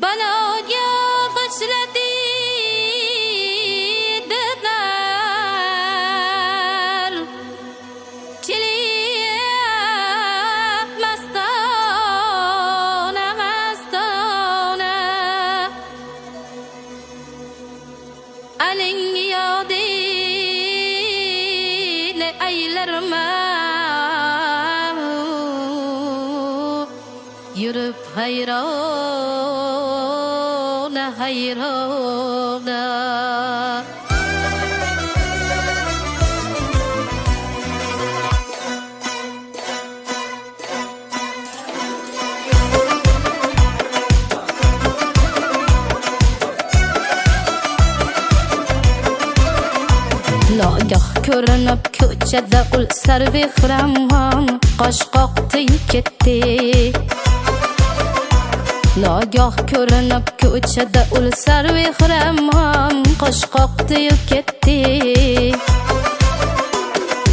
bana ya hasreti dedar çiliye mastana mastana anin yadine aylarma yürüp hayrana hayrana Lagah ko'rinib ko'chada ul sarvehramon qosh qoqdi ketdi Lagah ko'rinib ko'chada ul sarvehramon qosh qoqdi ketdi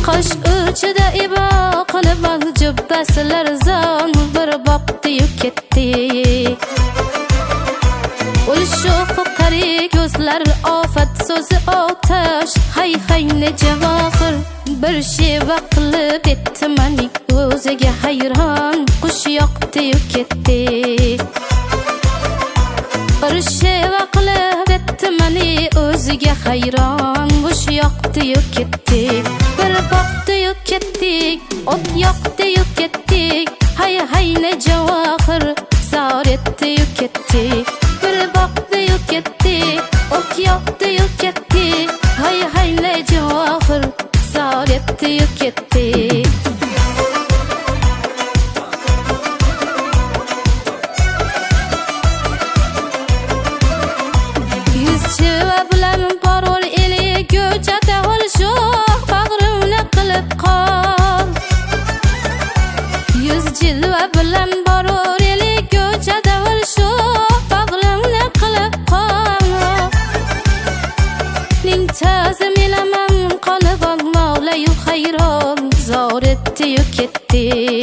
Qosh uchida ibo qilib jubbasilar zon bir boqdi ketdi Ul shu fuqari gözler afet sözü ateş Hay hay ne cevahir bir şeva qilib etdi mani o'ziga hayron qush yoqdi ketdi Bir şeva qilib etdi mani o'ziga hayron qush yoqdi ketdi Bir boqdi ketdik ot yoqdi ketdik Hay hay ne cevahir zar etdi ketdi Bir baktı yok etti, ok yaptı yok etti Hay hay ne cevahir, zar etti yok etti Yüz çiva bilen parol eli göçede ol şu Bağrımla kılıp kal Yüz cilve bilen parol eli göçede ol şu Tazim ilemem kalıbam mağlayu hayran Zor etti yük etti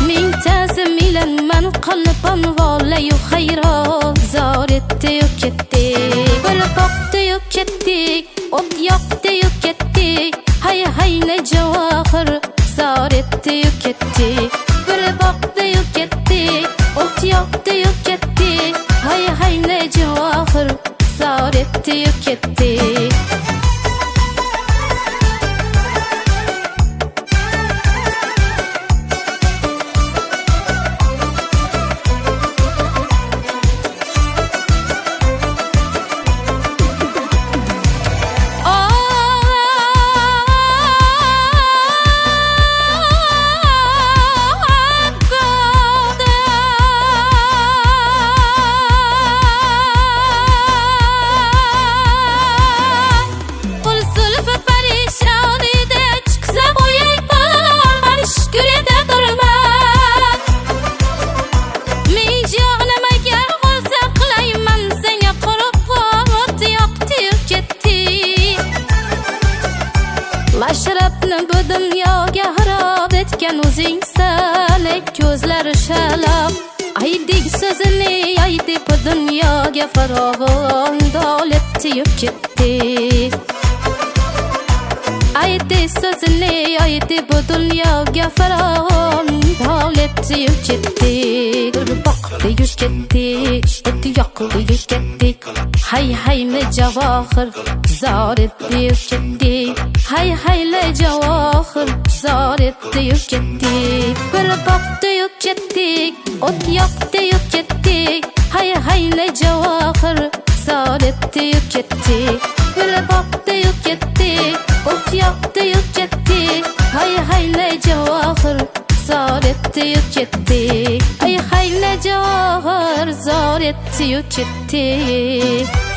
Min tazim ilemem kalıbam mağlayu hayran Zor etti yük etti Bir baktı yük ettik ot yaktı yük ettik Hay hay ne cevahir zor etti yük ettik Bir baktı yük ettik ot yaktı yük ettik Hay hay ne cevahir zar etti ketdi Mashrabni bu dunyoga harab etgan o'zing salek ko'zlari shalab Aydik so'zini aydi bu dunyoga farovon dol etdi ketdi Aydi so'zini aydi bu dunyoga farovon dol etdi ketdi Bir boqdi ketdi etdi yoqdi ketdi Hay hay ne cevahir zar etti ketdi Hay hay ne cevahir zar etti ketdi Bir baktı ketdik ot yoqdi ketdik Hay hay ne cevahir zar etti ketdi Bir baktı ketdik ot yoqdi ketdik Hay hay ne cevahir zar etti ketdi Hay hay ne cevahir zar etti ketdi